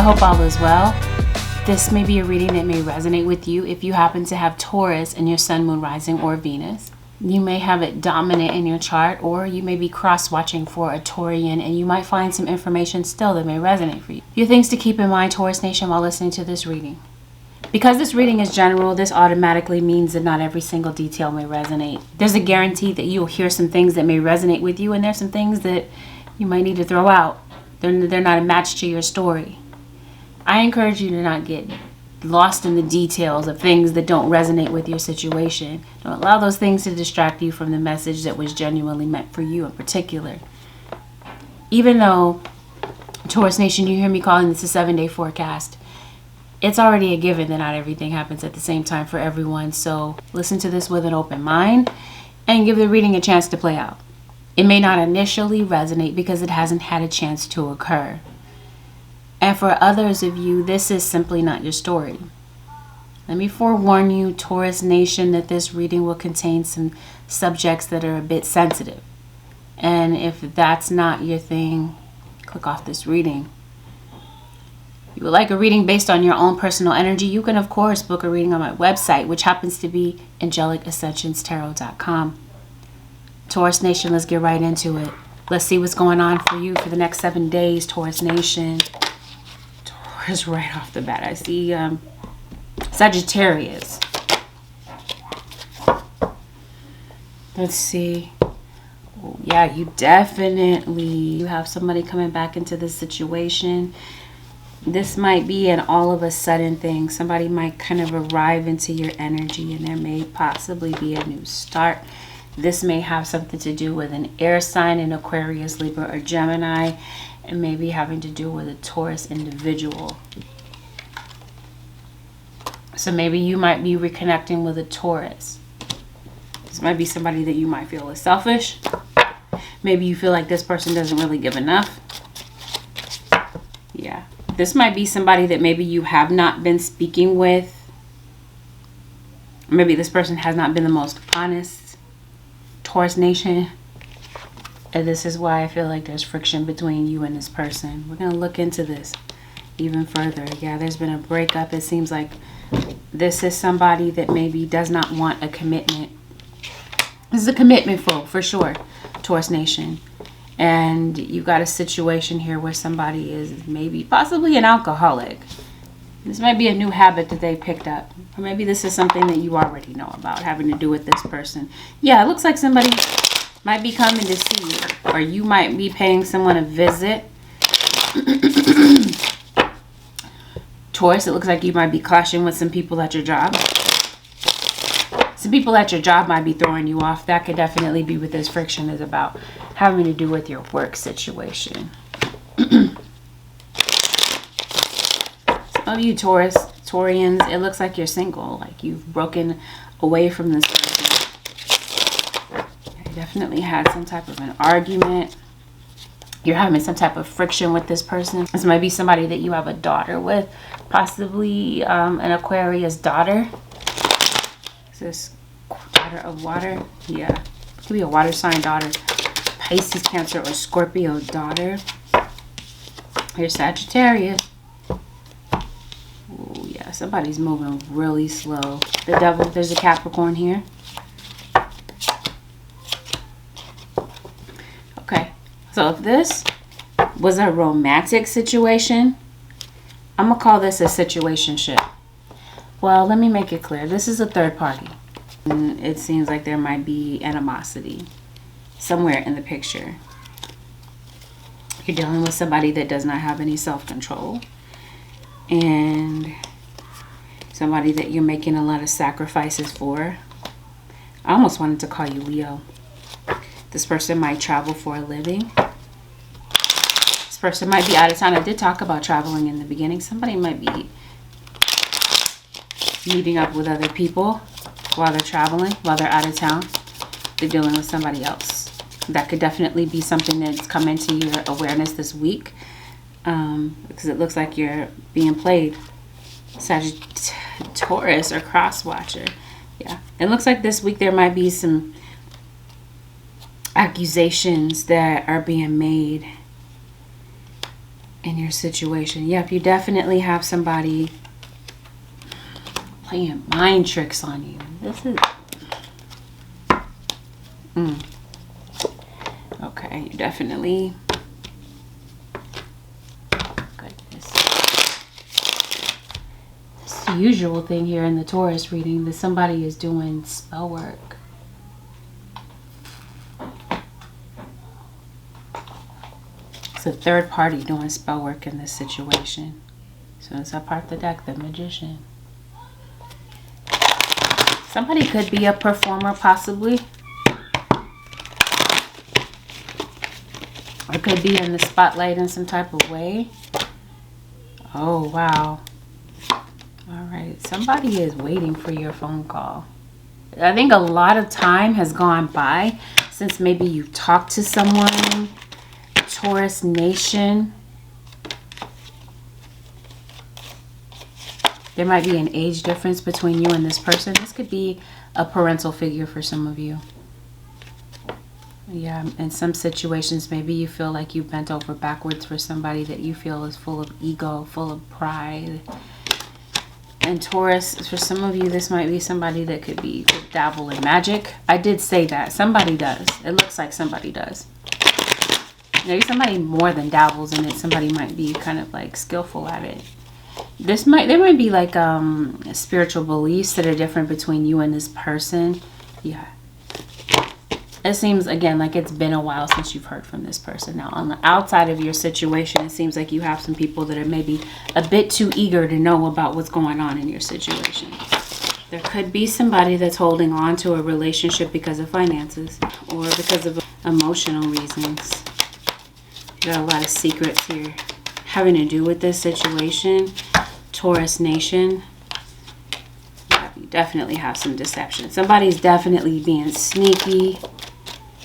hope all is well. This may be a reading that may resonate with you if you happen to have Taurus in your sun, moon, rising, or Venus. You may have it dominant in your chart, or you may be cross-watching for a Taurian, and you might find some information still that may resonate for you. A few things to keep in mind, Taurus Nation, while listening to this reading. Because this reading is general, this automatically means that not every single detail may resonate. There's a guarantee that you'll hear some things that may resonate with you, and there's some things that you might need to throw out. They're not a match to your story. I encourage you to not get lost in the details of things that don't resonate with your situation. Don't allow those things to distract you from the message that was genuinely meant for you in particular. Even though, Taurus Nation, you hear me calling this a 7-day forecast, it's already a given that not everything happens at the same time for everyone. So listen to this with an open mind and give the reading a chance to play out. It may not initially resonate because it hasn't had a chance to occur. And for others of you, this is simply not your story. Let me forewarn you, Taurus Nation, that this reading will contain some subjects that are a bit sensitive. And if that's not your thing, click off this reading. If you would like a reading based on your own personal energy, you can, of course, book a reading on my website, which happens to be AngelicAscensions.tarot.com. Taurus Nation, let's get right into it. Let's see what's going on for you for the next 7 days, Taurus Nation. Taurus right off the bat. I see Sagittarius. Let's see. Oh, yeah, you have somebody coming back into this situation. This might be an all of a sudden thing. Somebody might kind of arrive into your energy, and there may possibly be a new start. This may have something to do with an air sign, an Aquarius, Libra, or Gemini, and maybe having to do with a Taurus individual. So maybe you might be reconnecting with a Taurus. This might be somebody that you might feel is selfish. Maybe you feel like this person doesn't really give enough. Yeah. This might be somebody that maybe you have not been speaking with. Maybe this person has not been the most honest, Taurus Nation. And this is why I feel like there's friction between you and this person. We're going to look into this even further. Yeah, there's been a breakup. It seems like this is somebody that maybe does not want a commitment. This is a commitment for sure, Taurus Nation. And you got a situation here where somebody is maybe possibly an alcoholic. This might be a new habit that they picked up. Or maybe this is something that you already know about having to do with this person. Yeah, it looks like somebody might be coming to see you. Or you might be paying someone a visit. Taurus, it looks like you might be clashing with some people at your job. Some people at your job might be throwing you off. That could definitely be what this friction is about, having to do with your work situation. Some of you Taurians, it looks like you're single, like you've broken away from this person. You definitely had some type of an argument. You're having some type of friction with this person. This might be somebody that you have a daughter with, possibly an Aquarius daughter. Is this daughter of water? Yeah. It could be a water sign daughter. Pisces, Cancer, or Scorpio daughter. Here's Sagittarius. Oh, yeah. Somebody's moving really slow. The Devil. There's a Capricorn here. Okay. So if this was a romantic situation, I'm going to call this a situationship. Well, let me make it clear. This is a third party. And it seems like there might be animosity somewhere in the picture. You're dealing with somebody that does not have any self-control. And somebody that you're making a lot of sacrifices for. I almost wanted to call you Leo. This person might travel for a living. This person might be out of town. I did talk about traveling in the beginning. Somebody might be meeting up with other people while they're traveling, while they're out of town. They're dealing with somebody else. That could definitely be something that's come into your awareness this week, because it looks like you're being played. Sagittarius or cross-watcher. Yeah, it looks like this week there might be some accusations that are being made in your situation. Yep, you definitely have somebody playing mind tricks on you. This is... Okay, you definitely... Goodness. It's the usual thing here in the Taurus reading that somebody is doing spell work. It's a third party doing spell work in this situation. So it's a part of the deck, the Magician. Somebody could be a performer, possibly. Or could be in the spotlight in some type of way. Oh, wow. All right. Somebody is waiting for your phone call. I think a lot of time has gone by since maybe you talked to someone. Taurus Nation. There might be an age difference between you and this person. This could be a parental figure for some of you. Yeah, in some situations, maybe you feel like you bent over backwards for somebody that you feel is full of ego, full of pride. And Taurus, for some of you, this might be somebody that could be dabble in magic. I did say that. Somebody does. It looks like somebody does. Maybe somebody more than dabbles in it. Somebody might be kind of like skillful at it. There might be like spiritual beliefs that are different between you and this person. Yeah. It seems, again, like it's been a while since you've heard from this person. Now, on the outside of your situation, it seems like you have some people that are maybe a bit too eager to know about what's going on in your situation. There could be somebody that's holding on to a relationship because of finances or because of emotional reasons. You got a lot of secrets here having to do with this situation. Taurus Nation. Yeah, you definitely have some deception. Somebody's definitely being sneaky.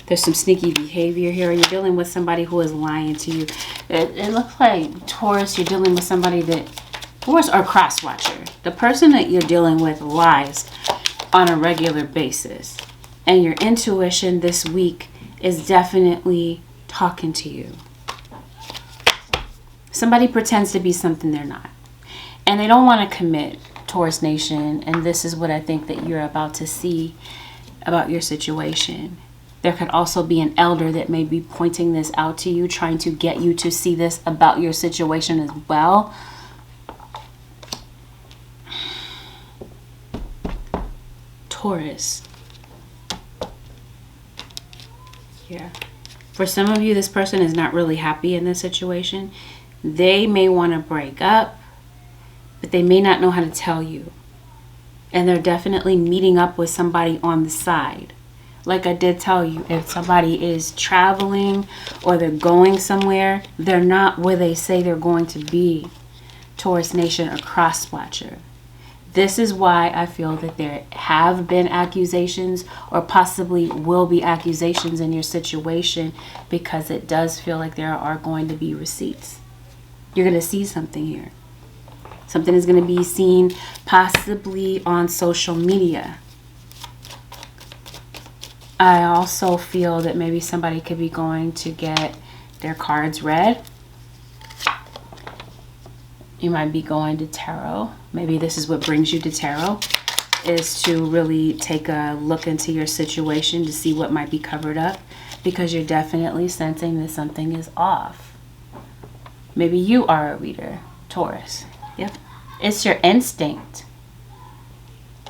There's some sneaky behavior here. You're dealing with somebody who is lying to you. It looks like, Taurus, you're dealing with somebody that... Taurus or cross-watcher. The person that you're dealing with lies on a regular basis. And your intuition this week is definitely talking to you. Somebody pretends to be something they're not. And they don't want to commit, Taurus Nation. And this is what I think that you're about to see about your situation. There could also be an elder that may be pointing this out to you, trying to get you to see this about your situation as well. Taurus. Yeah. For some of you, this person is not really happy in this situation. They may want to break up, but they may not know how to tell you. And they're definitely meeting up with somebody on the side. Like I did tell you, if somebody is traveling or they're going somewhere, they're not where they say they're going to be. Taurus Nation, a cross-watcher. This is why I feel that there have been accusations or possibly will be accusations in your situation, because it does feel like there are going to be receipts. You're going to see something here. Something is going to be seen possibly on social media. I also feel that maybe somebody could be going to get their cards read. You might be going to tarot. Maybe this is what brings you to tarot, is to really take a look into your situation to see what might be covered up, because you're definitely sensing that something is off. Maybe you are a reader, Taurus. Yep. It's your instinct.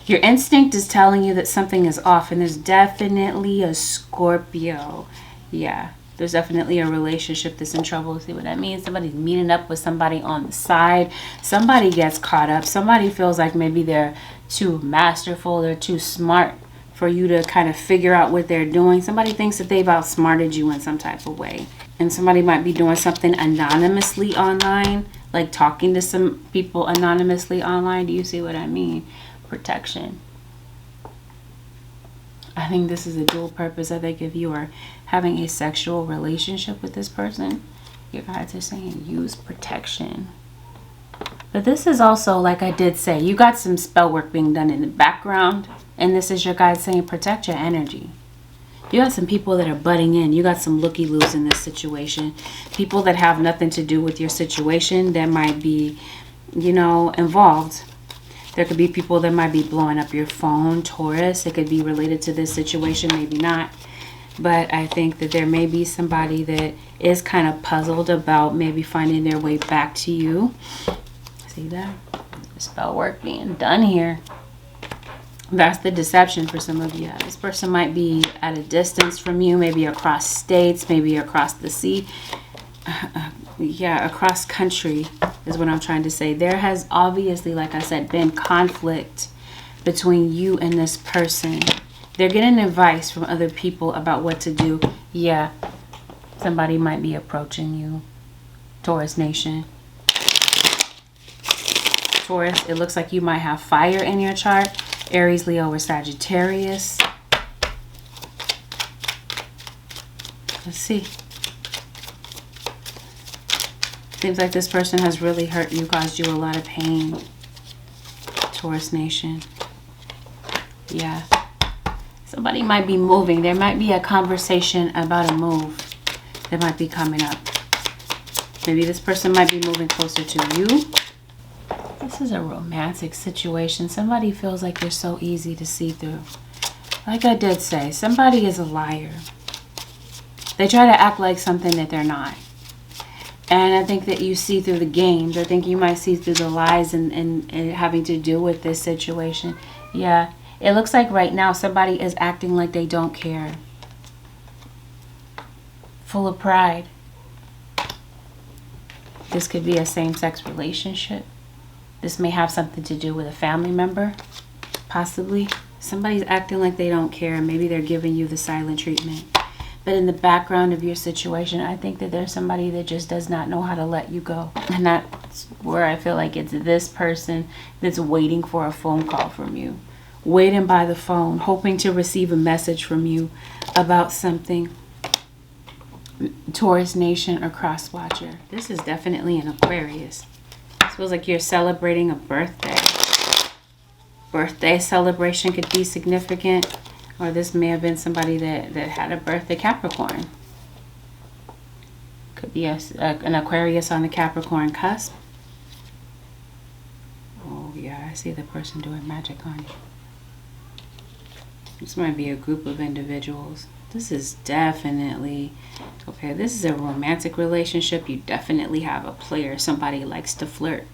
Your instinct is telling you that something is off, and there's definitely a Scorpio. Yeah, there's definitely a relationship that's in trouble. See what I mean? Somebody's meeting up with somebody on the side. Somebody gets caught up. Somebody feels like maybe they're too masterful. They're too smart for you to kind of figure out what they're doing. Somebody thinks that they've outsmarted you in some type of way. And somebody might be doing something anonymously online, like talking to some people anonymously online. Do you see what I mean? Protection. I think this is a dual purpose. I think if you are having a sexual relationship with this person, your guides are saying use protection. But this is also, like I did say, you got some spell work being done in the background, and this is your guides saying protect your energy. You got some people that are butting in. You got some looky-loos in this situation. People that have nothing to do with your situation that might be, you know, involved. There could be people that might be blowing up your phone, Taurus. It could be related to this situation, maybe not. But I think that there may be somebody that is kind of puzzled about maybe finding their way back to you. See that? Spell work being done here. That's the deception for some of you. This person might be at a distance from you, maybe across states, maybe across the sea. Yeah, across country is what I'm trying to say. There has obviously, like I said, been conflict between you and this person. They're getting advice from other people about what to do. Yeah, somebody might be approaching you. Taurus Nation. Taurus, it looks like you might have fire in your chart. Aries, Leo, or Sagittarius. Let's see. Seems like this person has really hurt you, caused you a lot of pain. Taurus Nation. Yeah. Somebody might be moving. There might be a conversation about a move that might be coming up. Maybe this person might be moving closer to you. This is a romantic situation. Somebody feels like they're so easy to see through. Like I did say, somebody is a liar. They try to act like something that they're not. And I think that you see through the games. I think you might see through the lies and having to do with this situation. Yeah, it looks like right now somebody is acting like they don't care. Full of pride. This could be a same-sex relationship. This may have something to do with a family member, possibly. Somebody's acting like they don't care. Maybe they're giving you the silent treatment. But in the background of your situation, I think that there's somebody that just does not know how to let you go. And that's where I feel like it's this person that's waiting for a phone call from you. Waiting by the phone, hoping to receive a message from you about something. Taurus Nation or Cross Watcher. This is definitely an Aquarius. This feels like you're celebrating a birthday. Birthday celebration could be significant. Or this may have been somebody that had a birthday. Capricorn. Could be an Aquarius on the Capricorn cusp. Oh yeah, I see the person doing magic on you. This might be a group of individuals. This is definitely, okay, this is a romantic relationship. You definitely have a player. Somebody likes to flirt.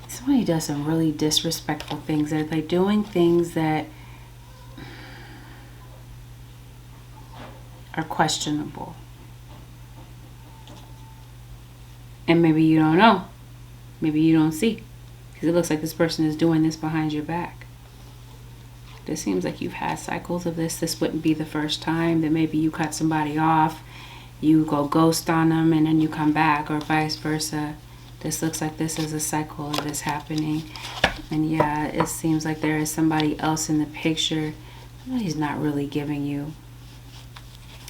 Somebody does some really disrespectful things. They're doing things that are questionable. And maybe you don't know. Maybe you don't see. Because it looks like this person is doing this behind your back. This seems like you've had cycles of this. This wouldn't be the first time that maybe you cut somebody off, you go ghost on them, and then you come back, or vice versa. This looks like this is a cycle of this happening. And yeah, it seems like there is somebody else in the picture. He's not really giving you.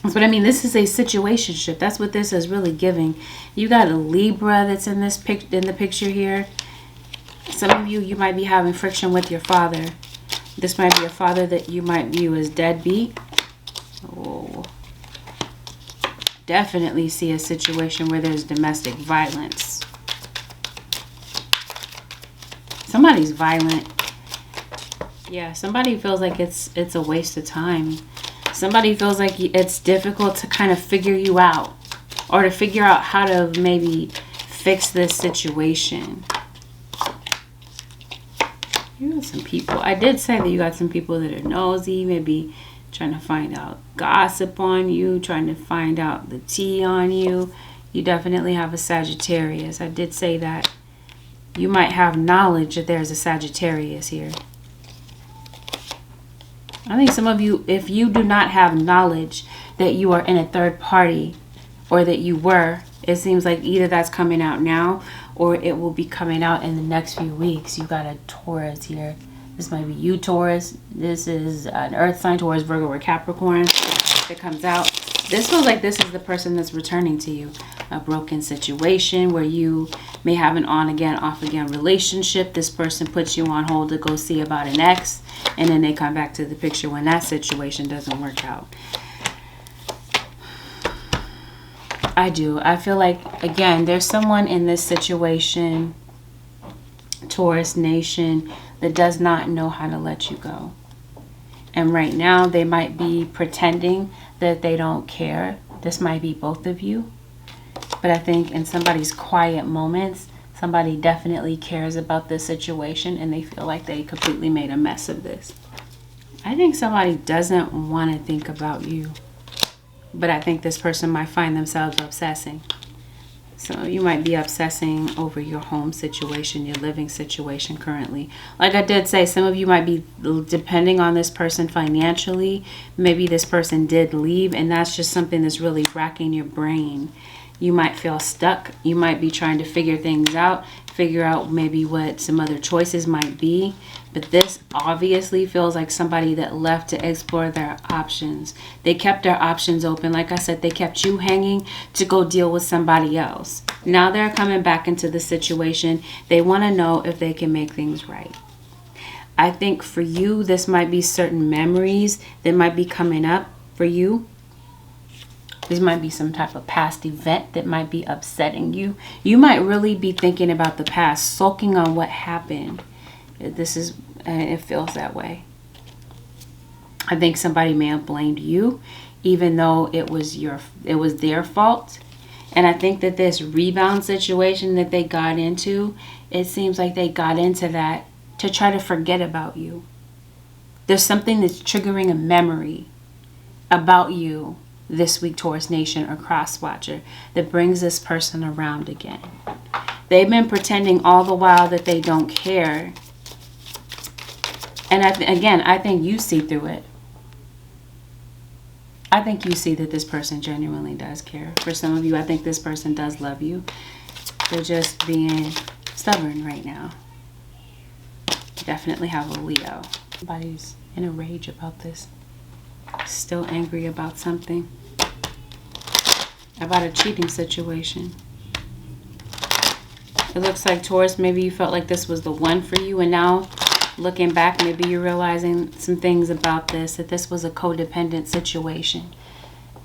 But I mean, this is a situationship. That's what this is really giving. You got a Libra that's in this in the picture here. Some of you might be having friction with your father. This might be a father that you might view as deadbeat. Oh. Definitely see a situation where there's domestic violence. Somebody's violent. Yeah, somebody feels like it's a waste of time. Somebody feels like it's difficult to kind of figure you out, or to figure out how to maybe fix this situation. You got some people. I did say that you got some people that are nosy, maybe trying to find out gossip on you, trying to find out the tea on you. You definitely have a Sagittarius. I did say that. You might have knowledge that there's a Sagittarius here. I think some of you, if you do not have knowledge that you are in a third party, or that you were, it seems like either that's coming out now, or it will be coming out in the next few weeks. You got a Taurus here. This might be you, Taurus. This is an earth sign, Taurus, Virgo, or Capricorn. If it comes out, this feels like this is the person that's returning to you. A broken situation where you may have an on-again, off-again relationship. This person puts you on hold to go see about an ex, and then they come back to the picture when that situation doesn't work out. I do. I feel like, again, there's someone in this situation, Taurus Nation, that does not know how to let you go. And right now, they might be pretending that they don't care. This might be both of you. But I think in somebody's quiet moments, somebody definitely cares about this situation and they feel like they completely made a mess of this. I think somebody doesn't want to think about you. But I think this person might find themselves obsessing. So you might be obsessing over your home situation, your living situation currently. Like I did say, some of you might be depending on this person financially. Maybe this person did leave and that's just something that's really racking your brain. You might feel stuck. You might be trying to figure things out, figure out maybe what some other choices might be. But this obviously feels like somebody that left to explore their options. They kept their options open. Like I said, they kept you hanging to go deal with somebody else. Now they're coming back into the situation. They want to know if they can make things right. I think for you, this might be certain memories that might be coming up for you. This might be some type of past event that might be upsetting you. You might really be thinking about the past, sulking on what happened. It feels that way. I think somebody may have blamed you, even though it was their fault. And I think that this rebound situation that they got into, it seems like they got into that to try to forget about you. There's something that's triggering a memory about you this week, Taurus Nation or Cross Watcher, that brings this person around again. They've been pretending all the while that they don't care. And I think you see through it. I think you see that this person genuinely does care. For some of you, I think this person does love you. They're just being stubborn right now. Definitely have a Leo. Somebody's in a rage about this. Still angry about something. About a cheating situation. It looks like, Taurus, maybe you felt like this was the one for you, and now looking back, maybe you're realizing some things about this, that this was a codependent situation.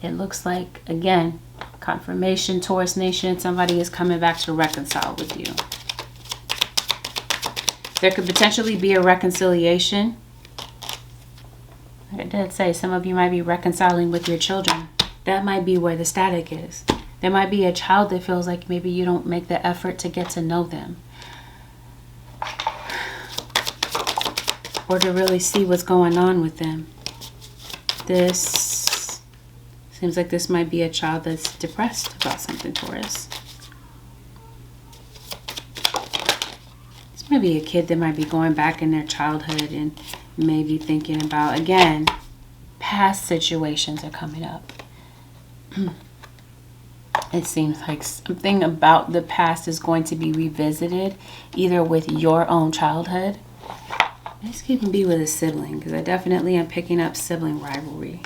It looks like, again, confirmation, Taurus Nation, somebody is coming back to reconcile with you. There could potentially be a reconciliation. Like I did say, some of you might be reconciling with your children. That might be where the static is. There might be a child that feels like maybe you don't make the effort to get to know them. Or to really see what's going on with them. This seems like this might be a child that's depressed about something, Taurus. This might be a kid that might be going back in their childhood and maybe thinking about, again, past situations are coming up. It seems like something about the past is going to be revisited, either with your own childhood. This could even be with a sibling, because I definitely am picking up sibling rivalry.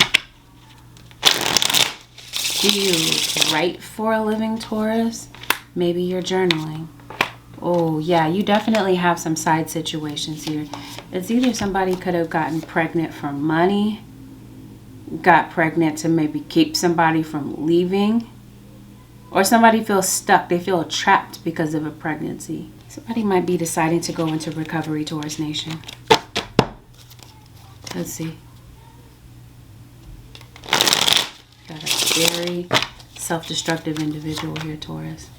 Do you write for a living, Taurus? Maybe you're journaling. Oh, yeah, you definitely have some side situations here. It's either somebody could have gotten pregnant for money, got pregnant to maybe keep somebody from leaving, or somebody feels stuck. They feel trapped because of a pregnancy. Somebody might be deciding to go into recovery, Taurus Nation. Let's see. Got a very self-destructive individual here, Taurus.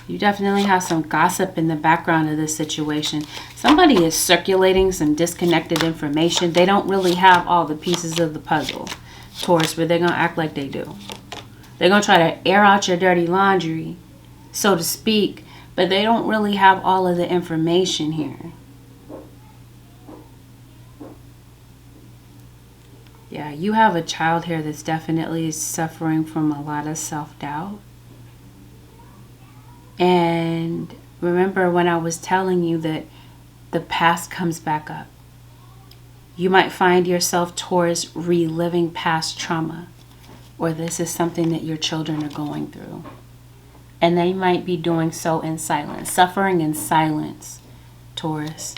You definitely have some gossip in the background of this situation. Somebody is circulating some disconnected information. They don't really have all the pieces of the puzzle, Taurus, but they're going to act like they do. They're going to try to air out your dirty laundry, so to speak, but they don't really have all of the information here. Yeah, you have a child here that's definitely suffering from a lot of self-doubt. And remember when I was telling you that the past comes back up. You might find yourself, Taurus, reliving past trauma. Or this is something that your children are going through. And they might be doing so in silence. Suffering in silence, Taurus.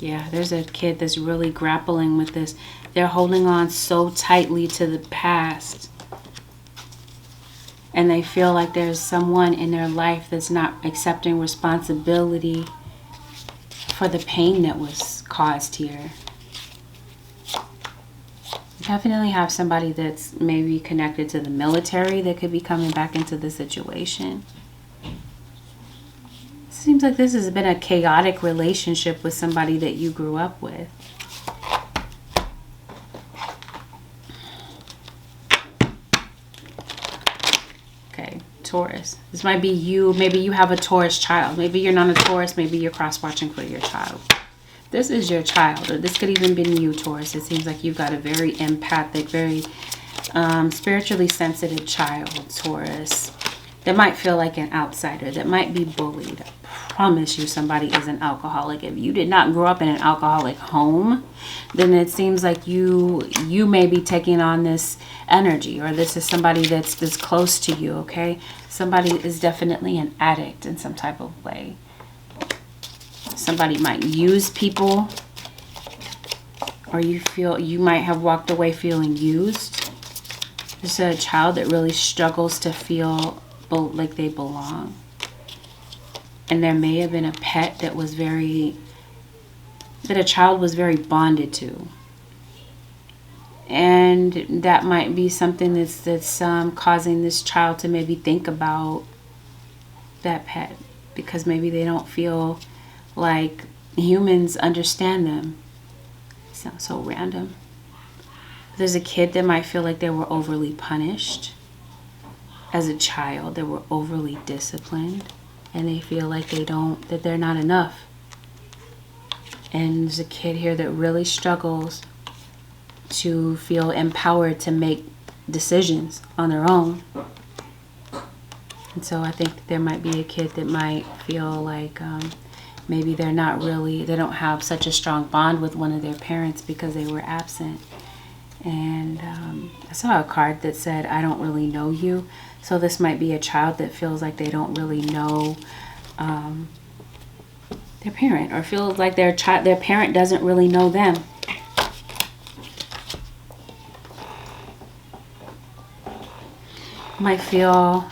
Yeah, there's a kid that's really grappling with this. They're holding on so tightly to the past. And they feel like there's someone in their life that's not accepting responsibility for the pain that was caused here. Definitely have somebody that's maybe connected to the military that could be coming back into the situation. Seems like this has been a chaotic relationship with somebody that you grew up with. Okay, Taurus. This might be you. Maybe you have a Taurus child. Maybe you're not a Taurus. Maybe you're cross-watching for your child. This is your child, or this could even be you, Taurus. It seems like you've got a very empathic, very spiritually sensitive child, Taurus, that might feel like an outsider, that might be bullied. I promise you somebody is an alcoholic. If you did not grow up in an alcoholic home, then it seems like you may be taking on this energy, or this is somebody that's close to you, okay? Somebody is definitely an addict in some type of way. Somebody might use people, or you might have walked away feeling used. This is a child that really struggles to feel like they belong. And there may have been a pet that a child was very bonded to. And that might be something that's causing this child to maybe think about that pet, because maybe they don't feel like humans understand them. It sounds so random. There's a kid that might feel like they were overly punished as a child. They were overly disciplined, and they feel like that they're not enough. And there's a kid here that really struggles to feel empowered to make decisions on their own. And so I think that there might be a kid that might feel like maybe they don't have such a strong bond with one of their parents because they were absent. And I saw a card that said, I don't really know you. So this might be a child that feels like they don't really know their parent, or feels like their parent doesn't really know them. Might feel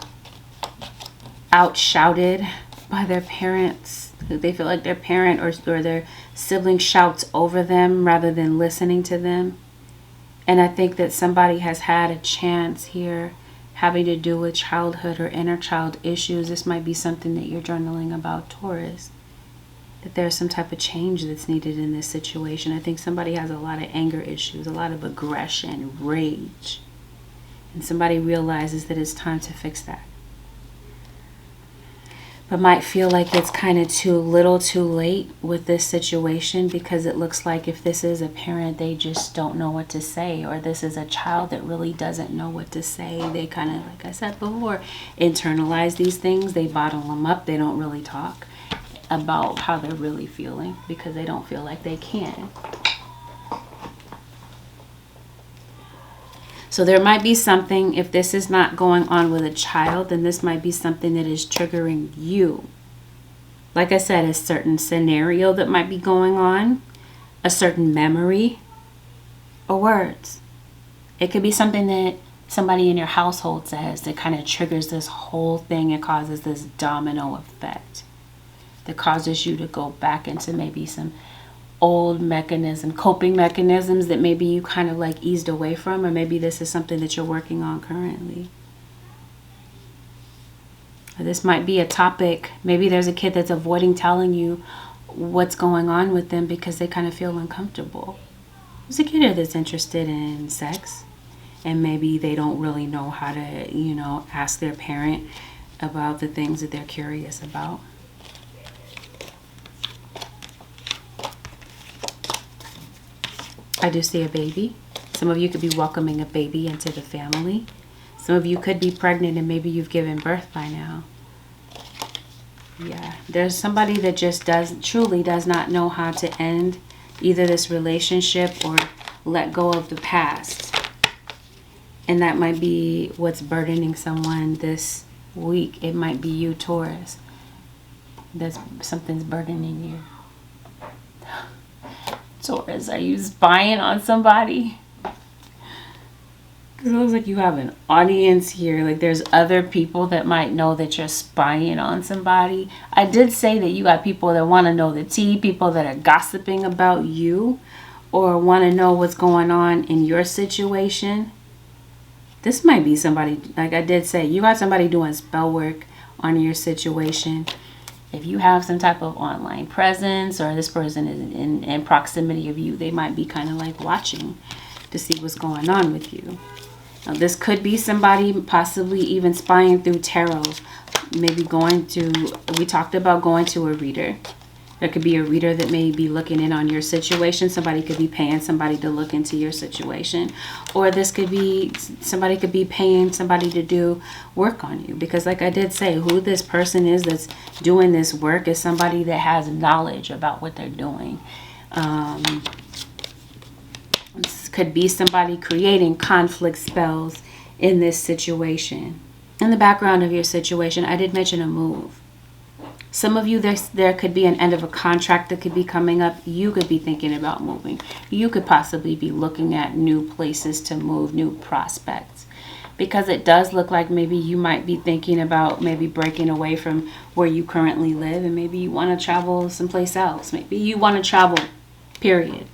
outshouted by their parents. They feel like their parent or their sibling shouts over them rather than listening to them. And I think that somebody has had a chance here having to do with childhood or inner child issues. This might be something that you're journaling about, Taurus. That there's some type of change that's needed in this situation. I think somebody has a lot of anger issues, a lot of aggression, rage. And somebody realizes that it's time to fix that. But might feel like it's kind of too little too late with this situation, because it looks like if this is a parent, they just don't know what to say, or this is a child that really doesn't know what to say. They kind of, like I said before, internalize these things. They bottle them up. They don't really talk about how they're really feeling because they don't feel like they can. So there might be something, if this is not going on with a child, then this might be something that is triggering you. Like I said, a certain scenario that might be going on, a certain memory, or words. It could be something that somebody in your household says that kind of triggers this whole thing and causes this domino effect that causes you to go back into maybe some old coping mechanisms that maybe you kind of like eased away from, or maybe this is something that you're working on currently. Or this might be a topic. Maybe there's a kid that's avoiding telling you what's going on with them because they kind of feel uncomfortable. There's a kid here that's interested in sex, and maybe they don't really know how to, ask their parent about the things that they're curious about. I do see a baby. Some of you could be welcoming a baby into the family. Some of you could be pregnant and maybe you've given birth by now. Yeah, there's somebody that just truly does not know how to end either this relationship or let go of the past. And that might be what's burdening someone this week. It might be you, Taurus. Something's burdening you. Taurus, are you spying on somebody? Because it looks like you have an audience here. Like there's other people that might know that you're spying on somebody. I did say that you got people that want to know the tea, people that are gossiping about you or want to know what's going on in your situation. This might be somebody, like I did say, you got somebody doing spell work on your situation. If you have some type of online presence or this person is in proximity of you, they might be kind of like watching to see what's going on with you. Now, this could be somebody possibly even spying through tarot. Maybe we talked about going to a reader. There could be a reader that may be looking in on your situation. Somebody could be paying somebody to look into your situation. Or this could be, somebody could be paying somebody to do work on you. Because like I did say, who this person is that's doing this work is somebody that has knowledge about what they're doing. This could be somebody creating conflict spells in this situation. In the background of your situation, I did mention a move. Some of you, there could be an end of a contract that could be coming up. You could be thinking about moving. You could possibly be looking at new places to move, new prospects. Because it does look like maybe you might be thinking about maybe breaking away from where you currently live. And maybe you want to travel someplace else. Maybe you want to travel, period.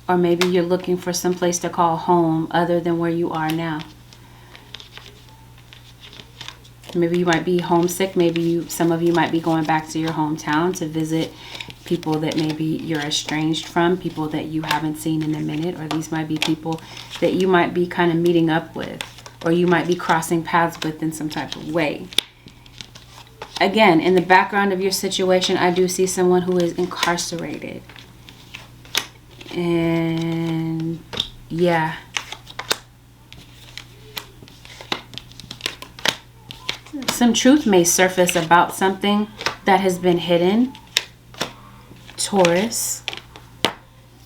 Or maybe you're looking for some place to call home other than where you are now. Maybe you might be homesick. Maybe some of you might be going back to your hometown to visit people that maybe you're estranged from, people that you haven't seen in a minute, or these might be people that you might be kind of meeting up with, or you might be crossing paths with in some type of way. Again, in the background of your situation, I do see someone who is incarcerated. And yeah. Some truth may surface about something that has been hidden, Taurus.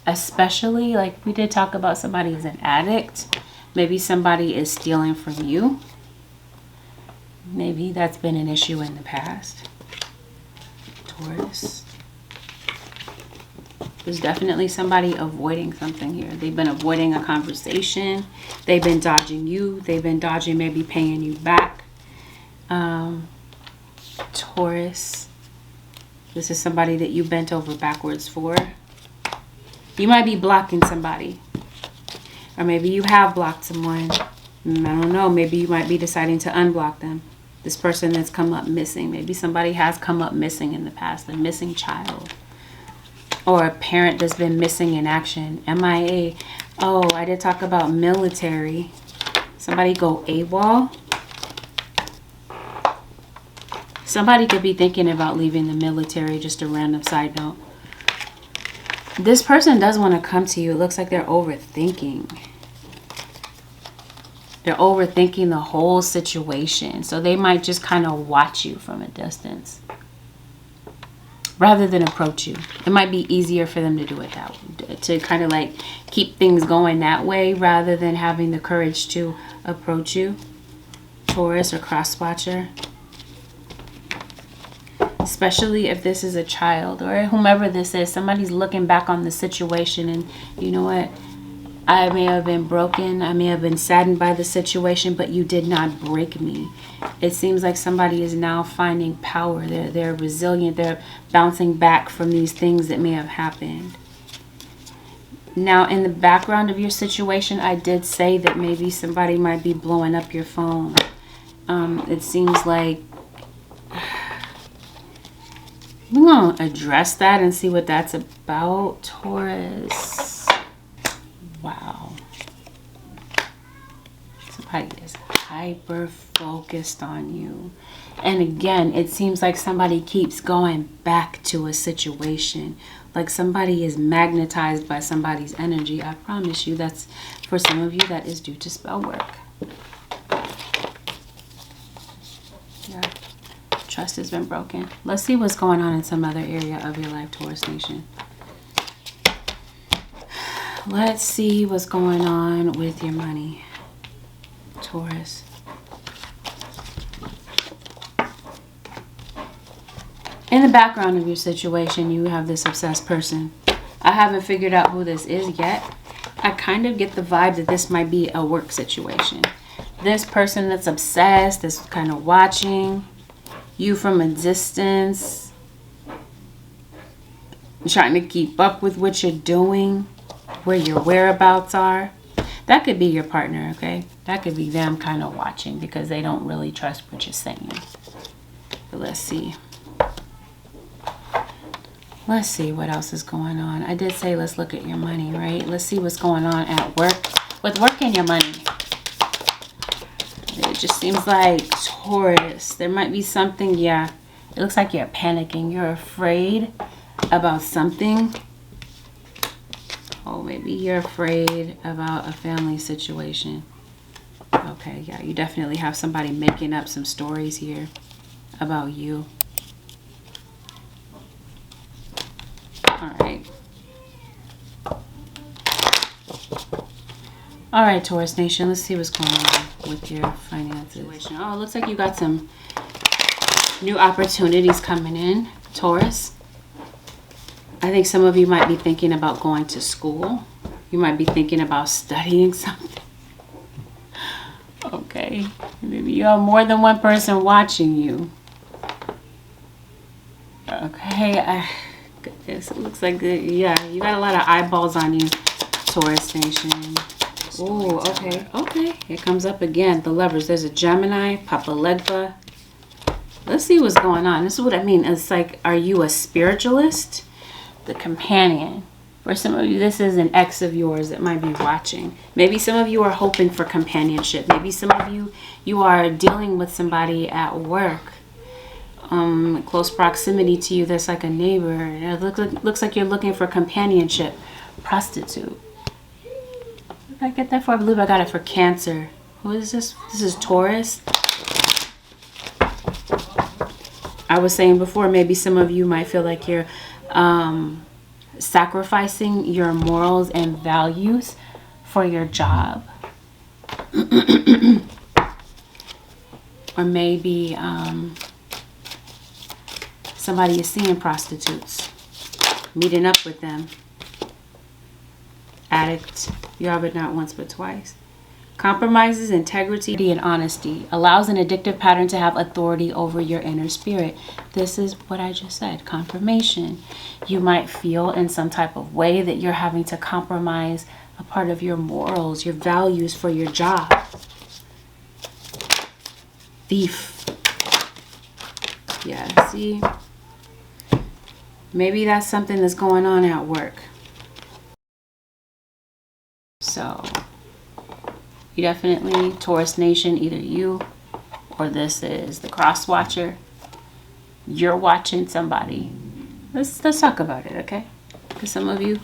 Especially, like we did talk about, somebody is an addict. Maybe somebody is stealing from you. Maybe that's been an issue in the past, Taurus. There's definitely somebody avoiding something here. They've been avoiding a conversation. They've been dodging you. They've been dodging maybe paying you back. Taurus, this is somebody that you bent over backwards for. You might be blocking somebody, or maybe you have blocked someone. I don't know, maybe you might be deciding to unblock them. This person that's come up missing, maybe somebody has come up missing in the past, a missing child, or a parent that's been missing in action, MIA. Oh, I did talk about military. Somebody go AWOL. Somebody could be thinking about leaving the military, just a random side note. This person does want to come to you. It looks like they're overthinking. They're overthinking the whole situation. So they might just kind of watch you from a distance rather than approach you. It might be easier for them to do it that way, to kind of like keep things going that way rather than having the courage to approach you, Taurus or cross-watcher. Especially if this is a child or whomever this is. Somebody's looking back on the situation and, you know what, I may have been broken, I may have been saddened by the situation, but you did not break me. It seems like somebody is now finding power. They're resilient. They're bouncing back from these things that may have happened. Now, in the background of your situation, I did say that maybe somebody might be blowing up your phone. It seems like we're going to address that and see what that's about, Taurus. Wow. Somebody is hyper focused on you. And again, it seems like somebody keeps going back to a situation. Like somebody is magnetized by somebody's energy. I promise you, that's, for some of you, that is due to spell work. Yeah. Trust has been broken. Let's see what's going on in some other area of your life, Taurus Nation. Let's see what's going on with your money, Taurus. In the background of your situation, you have this obsessed person. I haven't figured out who this is yet. I kind of get the vibe that this might be a work situation. This person that's obsessed, that's kind of watching you from a distance, trying to keep up with what you're doing, where your whereabouts are. That could be your partner, okay? That could be them kind of watching because they don't really trust what you're saying. But let's see. Let's see what else is going on. I did say let's look at your money, right? Let's see what's going on at work. With work and your money. It just seems like Taurus. There might be something, yeah. It looks like you're panicking. You're afraid about something. Oh, maybe you're afraid about a family situation. Okay, yeah, you definitely have somebody making up some stories here about you. All right, Taurus Nation, let's see what's going on with your finances. Oh, it looks like you got some new opportunities coming in, Taurus. I think some of you might be thinking about going to school. You might be thinking about studying something. Okay, maybe you have more than one person watching you. Okay, goodness, it looks like yeah, you got a lot of eyeballs on you, Taurus Nation. Oh, okay, okay. It comes up again. The Lovers. There's a Gemini, Papa Legba. Let's see what's going on. This is what I mean. It's like, are you a spiritualist? The Companion. For some of you, this is an ex of yours that might be watching. Maybe some of you are hoping for companionship. Maybe some of you are dealing with somebody at work. Close proximity to you that's like a neighbor. It looks like you're looking for companionship. Prostitute. I get that for? I believe I got it for Cancer. Who is this? This is Taurus. I was saying before, maybe some of you might feel like you're sacrificing your morals and values for your job. Or maybe somebody is seeing prostitutes, meeting up with them. Addict. You have it not once but twice. Compromises integrity and honesty. Allows an addictive pattern to have authority over your inner spirit. This is what I just said. Confirmation. You might feel in some type of way that you're having to compromise a part of your morals, your values for your job. Thief. Yeah, see? Maybe that's something that's going on at work. So, you definitely, Taurus Nation, either you or this is the cross watcher. You're watching somebody. Let's talk about it, okay? For some of you,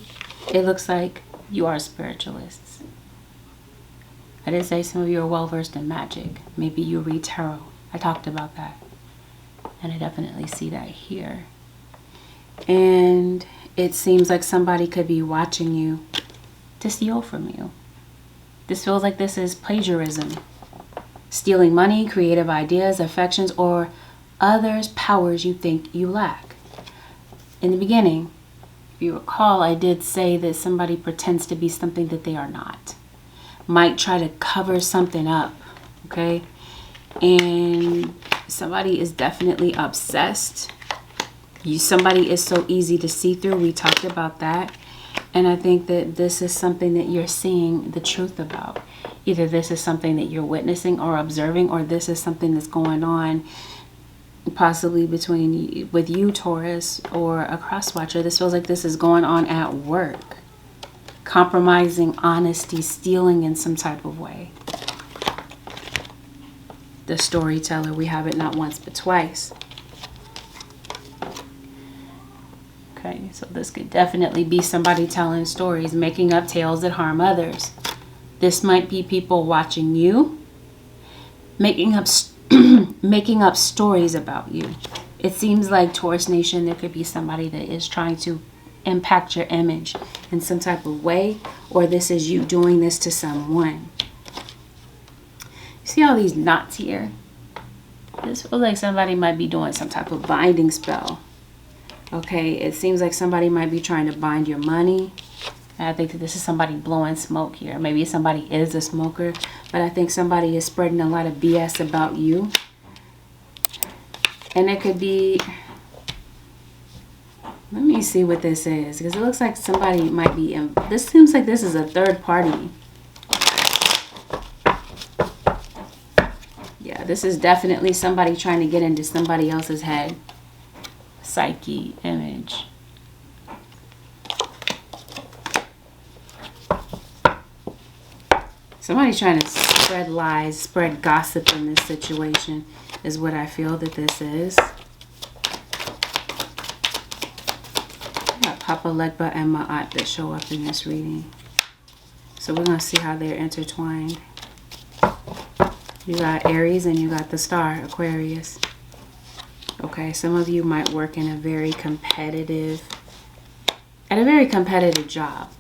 it looks like you are spiritualists. I did say some of you are well versed in magic. Maybe you read tarot. I talked about that. And I definitely see that here. And it seems like somebody could be watching you to steal from you. This feels like this is plagiarism. Stealing money, creative ideas, affections, or others' powers you think you lack. In the beginning, if you recall, I did say that somebody pretends to be something that they are not. Might try to cover something up, okay? And somebody is definitely obsessed. Somebody is so easy to see through. We talked about that. And I think that this is something that you're seeing the truth about. Either this is something that you're witnessing or observing, or this is something that's going on possibly with you, Taurus, or a cross watcher. This feels like this is going on at work. Compromising honesty, stealing in some type of way. The storyteller, we have it not once but twice. Okay, so this could definitely be somebody telling stories, making up tales that harm others. This might be people watching you, making up stories about you. It seems like, Taurus Nation, there could be somebody that is trying to impact your image in some type of way, or this is you doing this to someone. You see all these knots here? This feels like somebody might be doing some type of binding spell. Okay, it seems like somebody might be trying to bind your money. I think that this is somebody blowing smoke here. Maybe somebody is a smoker, but I think somebody is spreading a lot of BS about you. And it could be, let me see what this is, because it looks like somebody might be in, this seems like this is a third party. Yeah, this is definitely somebody trying to get into somebody else's head. Psyche image. Somebody's trying to spread lies, spread gossip in this situation is what I feel that this is. I got Papa, Legba, and Ma'at that show up in this reading. So we're going to see how they're intertwined. You got Aries and you got the star, Aquarius. Okay, some of you might work in a very competitive job.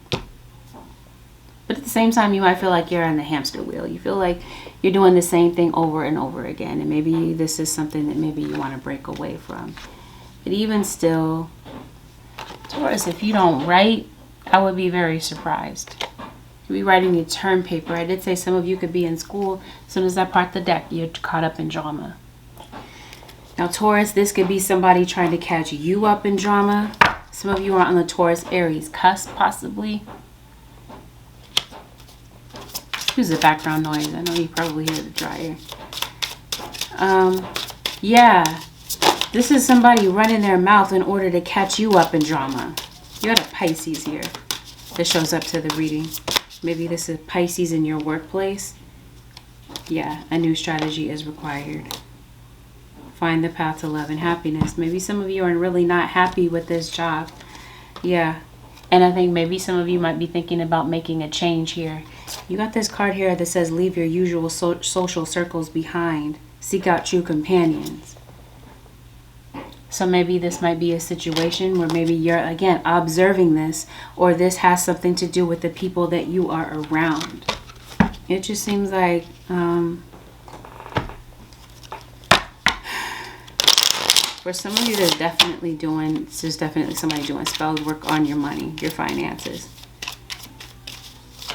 But at the same time, you might feel like you're on the hamster wheel. You feel like you're doing the same thing over and over again. And maybe this is something that maybe you want to break away from. But even still, Taurus, if you don't write, I would be very surprised. You'd be writing your term paper. I did say some of you could be in school. As soon as I part the deck, you're caught up in drama. Now, Taurus, this could be somebody trying to catch you up in drama. Some of you are on the Taurus-Aries cusp, possibly. Excuse the background noise. I know you probably hear the dryer. Yeah. This is somebody running their mouth in order to catch you up in drama. You got a Pisces here that shows up to the reading. Maybe this is Pisces in your workplace. Yeah, a new strategy is required. Find the path to love and happiness. Maybe some of you are really not happy with this job. Yeah. And I think maybe some of you might be thinking about making a change here. You got this card here that says leave your usual social circles behind. Seek out true companions. So maybe this might be a situation where maybe you're, again, observing this, or this has something to do with the people that you are around. It just seems like for some of you, there's definitely somebody doing spell work on your money, your finances.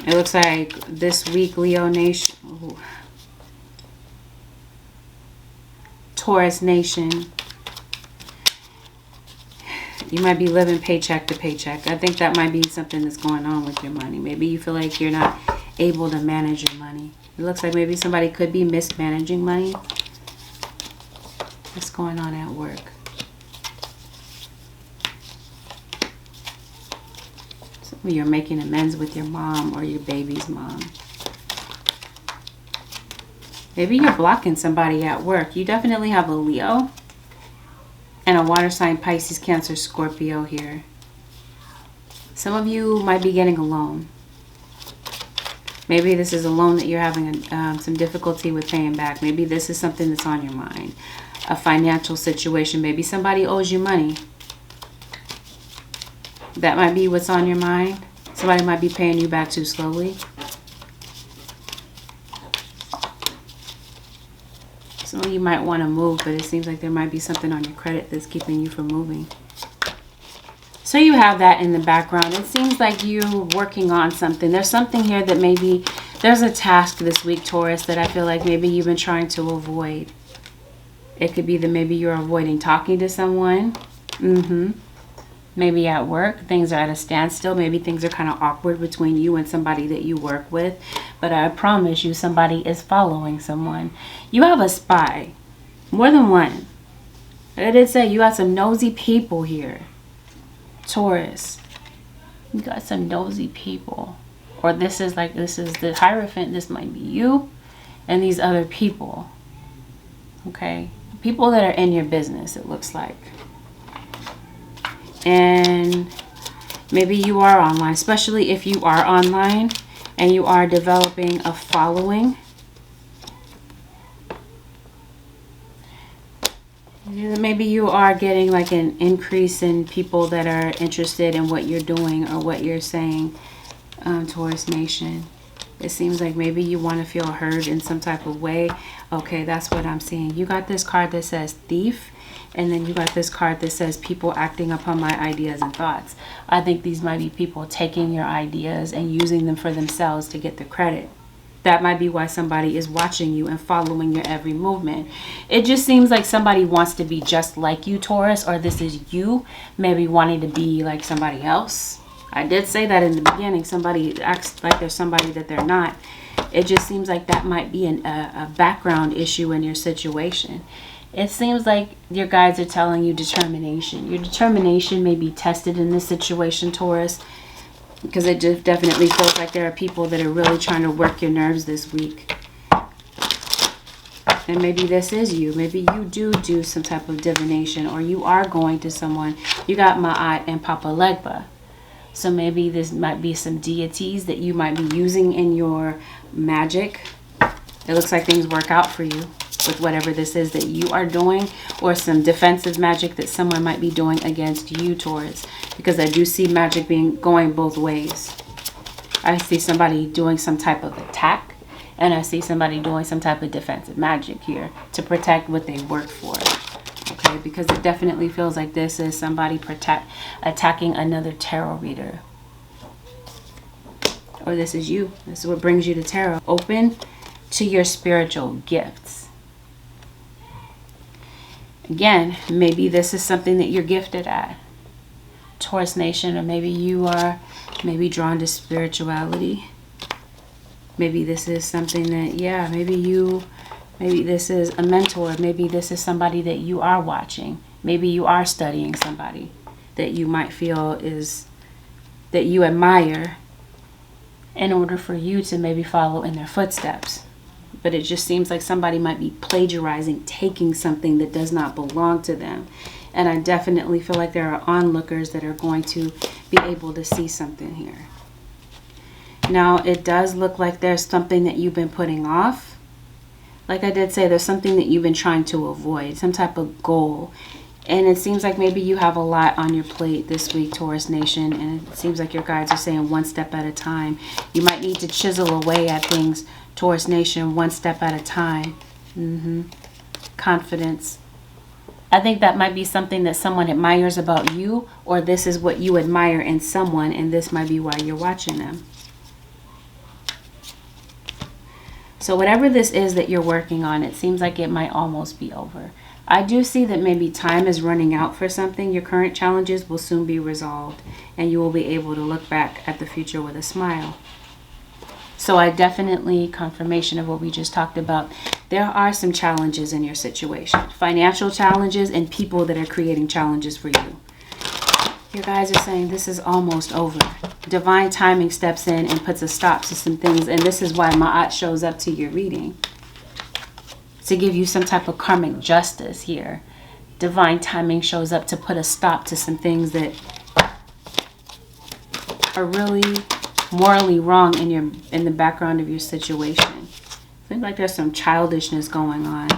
It looks like this week, Leo Nation, Taurus Nation, you might be living paycheck to paycheck. I think that might be something that's going on with your money. Maybe you feel like you're not able to manage your money. It looks like maybe somebody could be mismanaging money. What's going on at work? Some of you are making amends with your mom or your baby's mom. Maybe you're blocking somebody at work. You definitely have a Leo and a water sign, Pisces, Cancer, Scorpio here. Some of you might be getting a loan. Maybe this is a loan that you're having some difficulty with paying back. Maybe this is something that's on your mind. A financial situation. Maybe somebody owes you money. That might be what's on your mind. Somebody might be paying you back too slowly. Some of you might want to move, but it seems like there might be something on your credit that's keeping you from moving. So you have that in the background. It seems like you're working on something. There's something here that maybe, there's a task this week, Taurus, that I feel like maybe you've been trying to avoid. It could be that maybe you're avoiding talking to someone. Maybe at work, things are at a standstill. Maybe things are kind of awkward between you and somebody that you work with. But I promise you, somebody is following someone. You have a spy. More than one. I did say you got some nosy people here. Taurus. You got some nosy people. Or this is the Hierophant. This might be you and these other people. Okay? People that are in your business, it looks like. And maybe you are online, especially if you are online and you are developing a following. Maybe you are getting like an increase in people that are interested in what you're doing or what you're saying, Taurus Nation. It seems like maybe you want to feel heard in some type of way. Okay, that's what I'm seeing. You got this card that says thief. And then you got this card that says people acting upon my ideas and thoughts. I think these might be people taking your ideas and using them for themselves to get the credit. That might be why somebody is watching you and following your every movement. It just seems like somebody wants to be just like you, Taurus, or this is you maybe wanting to be like somebody else. I did say that in the beginning. Somebody acts like there's somebody that they're not. It just seems like that might be a background issue in your situation. It seems like your guides are telling you determination. Your determination may be tested in this situation, Taurus, because it just definitely feels like there are people that are really trying to work your nerves this week. And maybe this is you. Maybe you do some type of divination, or you are going to someone. You got Ma'at and Papa Legba. So maybe this might be some deities that you might be using in your magic. It looks like things work out for you with whatever this is that you are doing, or some defensive magic that someone might be doing against you, Taurus, because I do see magic going both ways. I see somebody doing some type of attack, and I see somebody doing some type of defensive magic here to protect what they work for. Okay, because it definitely feels like this is somebody attacking another tarot reader, or this is you. This is what brings you to tarot. Open to your spiritual gifts. Again, maybe this is something that you're gifted at, Taurus Nation, or maybe you are drawn to spirituality. Maybe this is something that, yeah, maybe this is a mentor. Maybe this is somebody that you are watching. Maybe you are studying somebody that you might feel that you admire in order for you to maybe follow in their footsteps. But it just seems like somebody might be plagiarizing, taking something that does not belong to them. And I definitely feel like there are onlookers that are going to be able to see something here. Now, it does look like there's something that you've been putting off. Like I did say, there's something that you've been trying to avoid, some type of goal. And it seems like maybe you have a lot on your plate this week, Taurus Nation. And it seems like your guides are saying one step at a time. You might need to chisel away at things, Taurus Nation, one step at a time. Confidence. I think that might be something that someone admires about you, or this is what you admire in someone, and this might be why you're watching them. So whatever this is that you're working on, it seems like it might almost be over. I do see that maybe time is running out for something. Your current challenges will soon be resolved, and you will be able to look back at the future with a smile. So I definitely, confirmation of what we just talked about, there are some challenges in your situation. Financial challenges and people that are creating challenges for you. Your guys are saying this is almost over. Divine timing steps in and puts a stop to some things. And this is why Ma'at shows up to your reading, to give you some type of karmic justice here. Divine timing shows up to put a stop to some things that are really morally wrong in the background of your situation. Seems like there's some childishness going on.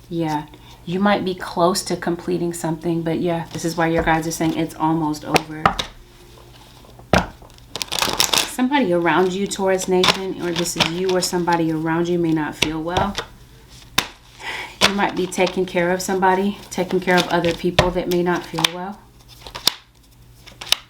Yeah, you might be close to completing something, but yeah, this is why your guides are saying it's almost over. Somebody around you, Taurus Nation, or this is you or somebody around you, may not feel well. You might be taking care of somebody, taking care of other people that may not feel well.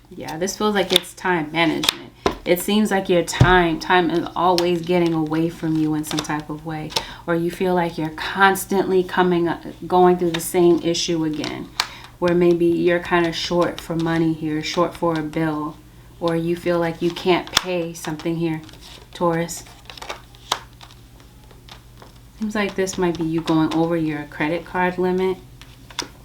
Yeah, this feels like it's time management. It seems like your time is always getting away from you in some type of way. Or you feel like you're constantly going through the same issue again. Where maybe you're kind of short for money here, short for a bill. Or you feel like you can't pay something here, Taurus. Seems like this might be you going over your credit card limit.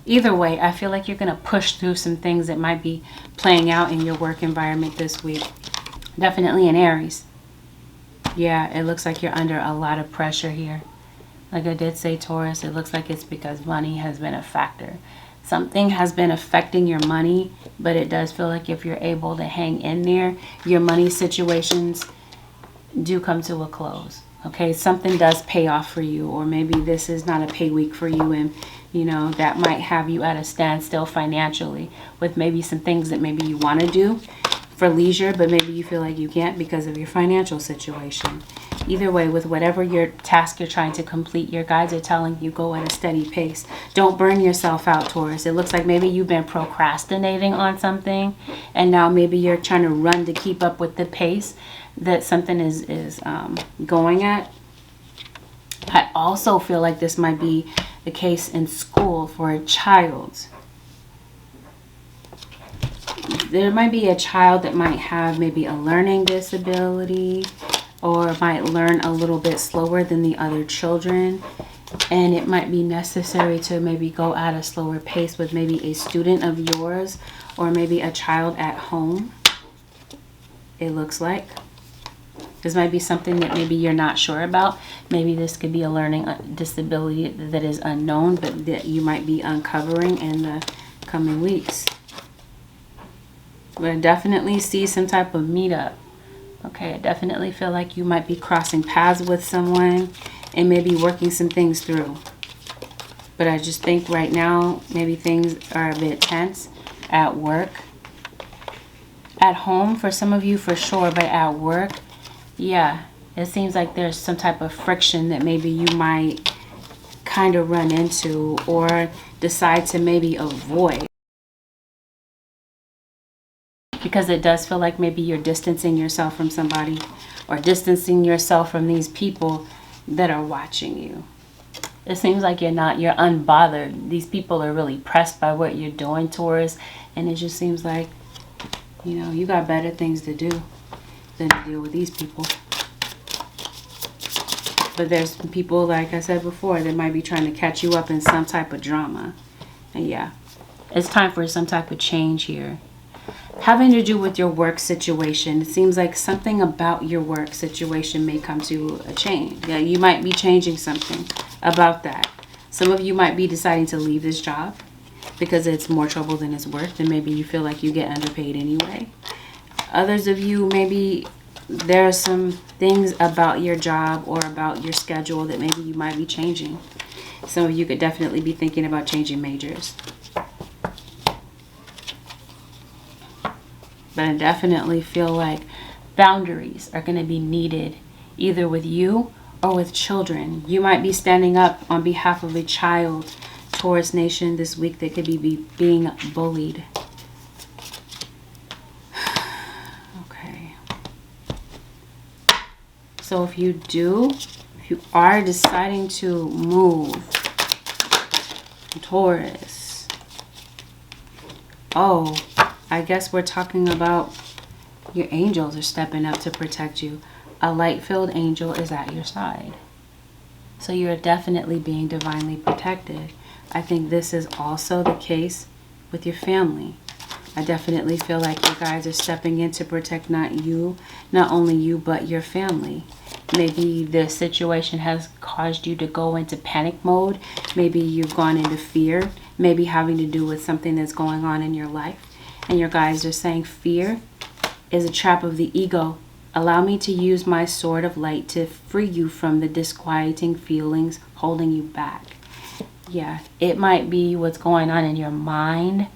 Either way, I feel like you're going to push through some things that might be playing out in your work environment this week. Definitely in Aries. Yeah, it looks like you're under a lot of pressure here. Like I did say, Taurus, it looks like it's because money has been a factor. Something has been affecting your money, but it does feel like if you're able to hang in there, your money situations do come to a close. Okay, something does pay off for you, or maybe this is not a pay week for you, and you know that might have you at a standstill financially with maybe some things that maybe you want to do for leisure, but maybe you feel like you can't because of your financial situation. Either way, with whatever your task you're trying to complete, your guides are telling you go at a steady pace. Don't burn yourself out, Taurus. It looks like maybe you've been procrastinating on something, and now maybe you're trying to run to keep up with the pace that something is going at. I also feel like this might be the case in school for a child. There might be a child that might have maybe a learning disability, or might learn a little bit slower than the other children, and it might be necessary to maybe go at a slower pace with maybe a student of yours, or maybe a child at home. It looks like this might be something that maybe you're not sure about. Maybe this could be a learning disability that is unknown, but that you might be uncovering in the coming weeks. But I definitely see some type of meetup. Okay, I definitely feel like you might be crossing paths with someone and maybe working some things through. But I just think right now, maybe things are a bit tense at work. At home, for some of you for sure, but at work, yeah, it seems like there's some type of friction that maybe you might kind of run into or decide to maybe avoid. Because it does feel like maybe you're distancing yourself from somebody, or distancing yourself from these people that are watching you. It seems like you're unbothered. These people are really pressed by what you're doing, Taurus, and it just seems like, you know, you got better things to do than to deal with these people. But there's people, like I said before, that might be trying to catch you up in some type of drama. And yeah, it's time for some type of change here. Having to do with your work situation, it seems like something about your work situation may come to a change. Yeah, you might be changing something about that. Some of you might be deciding to leave this job because it's more trouble than it's worth, and maybe you feel like you get underpaid anyway. Others of you, maybe there are some things about your job or about your schedule that maybe you might be changing. Some of you could definitely be thinking about changing majors. But I definitely feel like boundaries are going to be needed either with you or with children. You might be standing up on behalf of a child, Taurus Nation, this week that could be being bullied. Okay. So if you are deciding to move, Taurus, oh, I guess we're talking about your angels are stepping up to protect you. A light-filled angel is at your side. So you're definitely being divinely protected. I think this is also the case with your family. I definitely feel like you guys are stepping in to protect not only you, but your family. Maybe this situation has caused you to go into panic mode. Maybe you've gone into fear. Maybe having to do with something that's going on in your life. And your guides are saying fear is a trap of the ego. Allow me to use my sword of light to free you from the disquieting feelings holding you back. Yeah, it might be what's going on in your mind.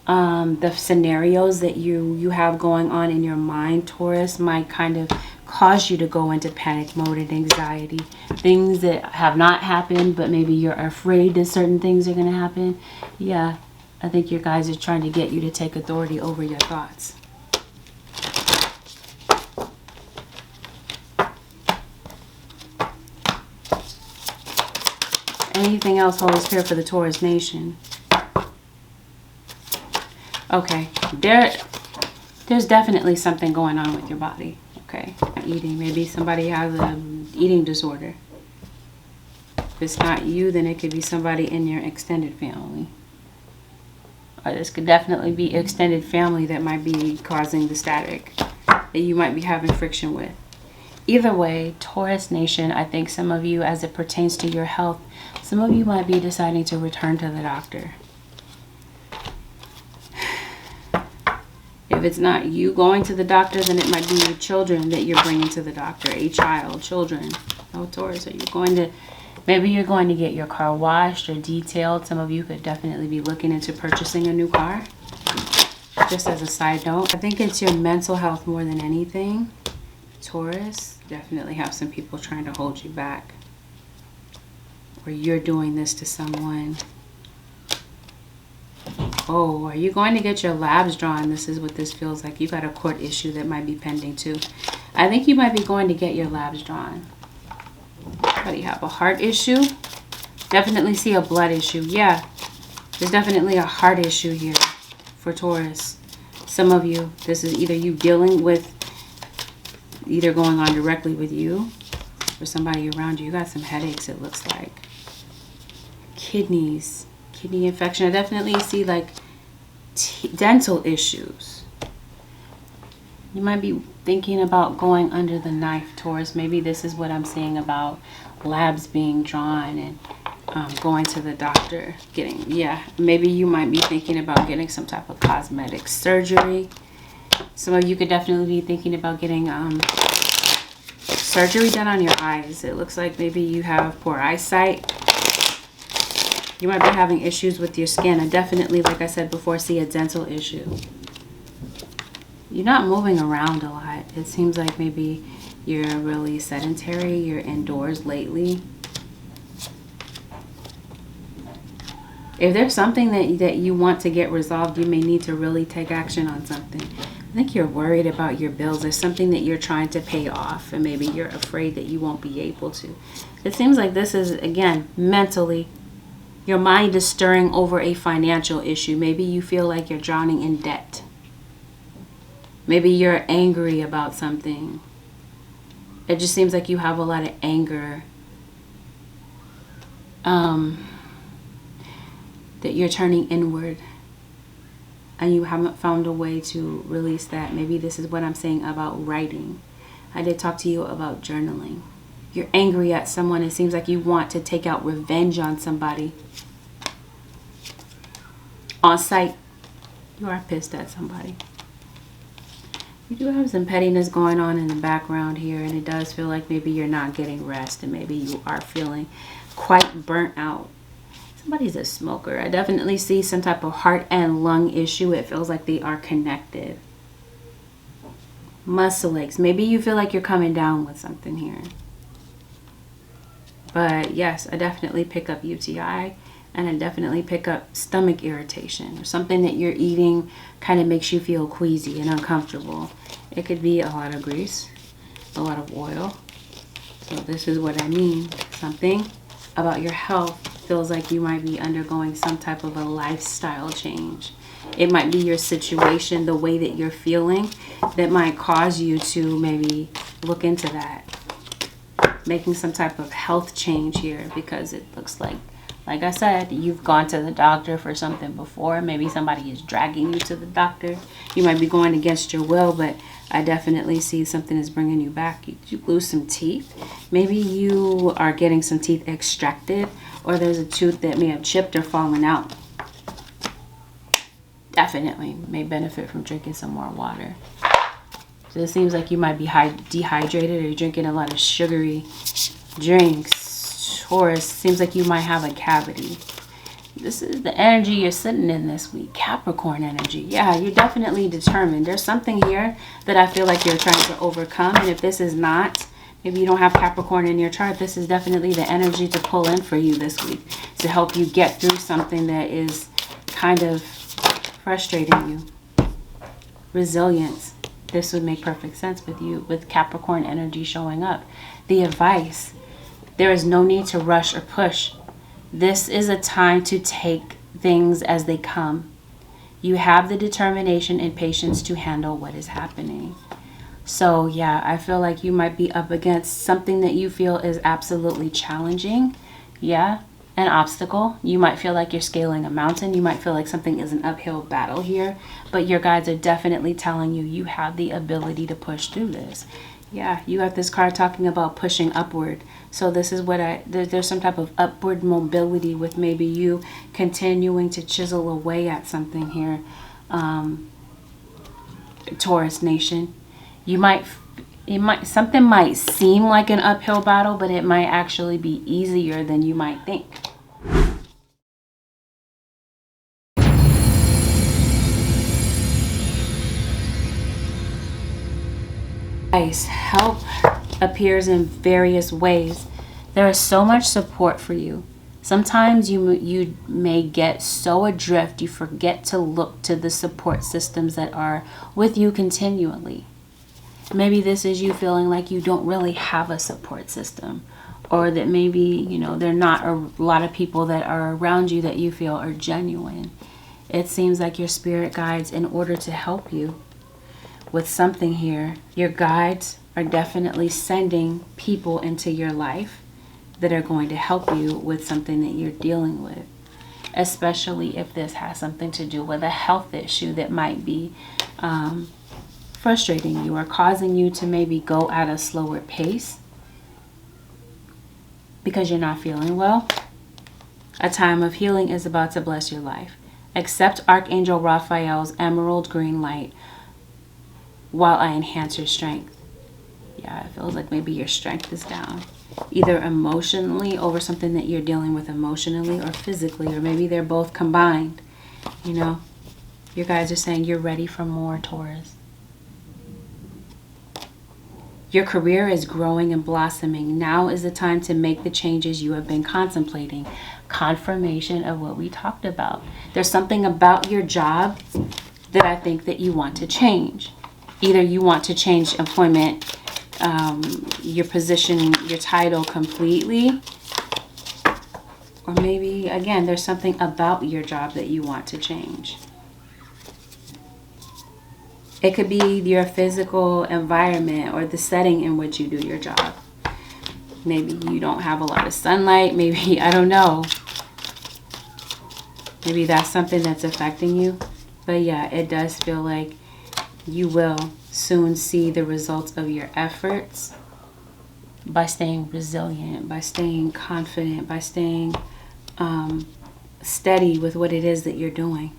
The scenarios that you have going on in your mind, Taurus, might kind of cause you to go into panic mode and anxiety. Things that have not happened, but maybe you're afraid that certain things are going to happen. Yeah, I think your guys are trying to get you to take authority over your thoughts. Anything else, Holy Spirit, for the Taurus Nation? Okay, there's definitely something going on with your body. Okay, eating. Maybe somebody has an eating disorder. If it's not you, then it could be somebody in your extended family. Or this could definitely be extended family that might be causing the static that you might be having friction with. Either way, Taurus Nation, I think some of you, as it pertains to your health, some of you might be deciding to return to the doctor. If it's not you going to the doctor, then it might be your children that you're bringing to the doctor. A child, children. Oh, Taurus, are you going to... Maybe you're going to get your car washed or detailed. Some of you could definitely be looking into purchasing a new car. Just as a side note, I think it's your mental health more than anything, Taurus. Definitely have some people trying to hold you back. Or you're doing this to someone. Oh, are you going to get your labs drawn? This is what this feels like. You got a court issue that might be pending too. I think you might be going to get your labs drawn. What do you have? A heart issue? Definitely see a blood issue. Yeah, there's definitely a heart issue here for Taurus. Some of you, this is either you dealing with, either going on directly with you or somebody around you. You got some headaches, it looks like. Kidneys, kidney infection. I definitely see like dental issues. You might be thinking about going under the knife, Taurus. Maybe this is what I'm saying about labs being drawn and going to the doctor, getting, yeah, maybe you might be thinking about getting some type of cosmetic surgery. Some of you could definitely be thinking about getting surgery done on your eyes. It looks like maybe you have poor eyesight. You might be having issues with your skin. I definitely, like I said before, see a dental issue. You're not moving around a lot. It seems like maybe you're really sedentary. You're indoors lately. If there's something that you want to get resolved, you may need to really take action on something. I think you're worried about your bills. There's something that you're trying to pay off, and maybe you're afraid that you won't be able to. It seems like this is, again, mentally, your mind is stirring over a financial issue. Maybe you feel like you're drowning in debt. Maybe you're angry about something. It just seems like you have a lot of anger. That you're turning inward and you haven't found a way to release that. Maybe this is what I'm saying about writing. I did talk to you about journaling. You're angry at someone. It seems like you want to take out revenge on somebody. On sight, you are pissed at somebody. You do have some pettiness going on in the background here, and it does feel like maybe you're not getting rest, and maybe you are feeling quite burnt out. Somebody's a smoker. I definitely see some type of heart and lung issue. It feels like they are connected. Muscle aches. Maybe you feel like you're coming down with something here. But yes, I definitely pick up UTI, and I definitely pick up stomach irritation, or something that you're eating kind of makes you feel queasy and uncomfortable. It could be a lot of grease, a lot of oil. So this is what I mean. Something about your health feels like you might be undergoing some type of a lifestyle change. It might be your situation, the way that you're feeling, that might cause you to maybe look into that. Making some type of health change here, because it looks like I said, you've gone to the doctor for something before. Maybe somebody is dragging you to the doctor. You might be going against your will, but I definitely see something is bringing you back. You lose some teeth. Maybe you are getting some teeth extracted, or there's a tooth that may have chipped or fallen out. Definitely may benefit from drinking some more water. So it seems like you might be dehydrated, or you're drinking a lot of sugary drinks. Taurus, seems like you might have a cavity. This is the energy you're sitting in this week. Capricorn energy. Yeah, you're definitely determined. There's something here that I feel like you're trying to overcome. And if this is not, maybe you don't have Capricorn in your chart, this is definitely the energy to pull in for you this week, to help you get through something that is kind of frustrating you. Resilience. This would make perfect sense with you, with Capricorn energy showing up. The advice. There is no need to rush or push. This is a time to take things as they come. You have the determination and patience to handle what is happening. So yeah, I feel like you might be up against something that you feel is absolutely challenging. Yeah, an obstacle. You might feel like you're scaling a mountain. You might feel like something is an uphill battle here. But your guides are definitely telling you you have the ability to push through this. Yeah, you got this card talking about pushing upward. So this is what there's some type of upward mobility with maybe you continuing to chisel away at something here. Taurus Nation. Something might seem like an uphill battle, but it might actually be easier than you might think. Guys, help appears in various ways. There is so much support for you. Sometimes you may get so adrift you forget to look to the support systems that are with you continually. Maybe this is you feeling like you don't really have a support system, or that maybe, there are not a lot of people that are around you that you feel are genuine. It seems like your spirit guides, in order to help you with something here, your guides are definitely sending people into your life that are going to help you with something that you're dealing with, especially if this has something to do with a health issue that might be frustrating you or causing you to maybe go at a slower pace because you're not feeling well. A time of healing is about to bless your life. Accept Archangel Raphael's emerald green light while I enhance your strength. Yeah, it feels like maybe your strength is down, either emotionally over something that you're dealing with emotionally, or physically, or maybe they're both combined. Your guys are saying you're ready for more, Taurus. Your career is growing and blossoming. Now is the time to make the changes you have been contemplating. Confirmation of what we talked about. There's something about your job that I think that you want to change. Either you want to change employment, your position, your title completely, or maybe, again, there's something about your job that you want to change. It could be your physical environment or the setting in which you do your job. Maybe you don't have a lot of sunlight. Maybe, I don't know. Maybe that's something that's affecting you. But yeah, it does feel like you will soon see the results of your efforts by staying resilient, by staying confident, by staying steady with what it is that you're doing.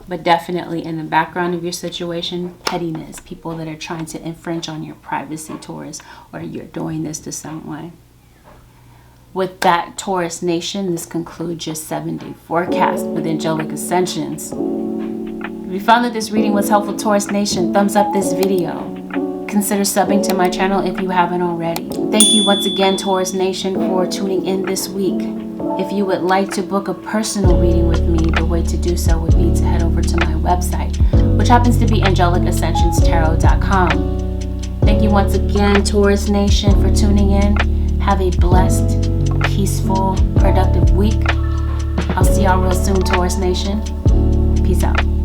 But definitely in the background of your situation, pettiness, people that are trying to infringe on your privacy, Taurus, or you're doing this to someone. With that, Taurus Nation, this concludes your 7-day forecast with Angelic Ascensions. If you found that this reading was helpful, Taurus Nation, thumbs up this video. Consider subbing to my channel if you haven't already. Thank you once again, Taurus Nation, for tuning in this week. If you would like to book a personal reading with me, the way to do so would be to head over to my website, which happens to be AngelicAscensionsTarot.com. Thank you once again, Taurus Nation, for tuning in. Have a blessed, peaceful, productive week. I'll see y'all real soon, Taurus Nation. Peace out.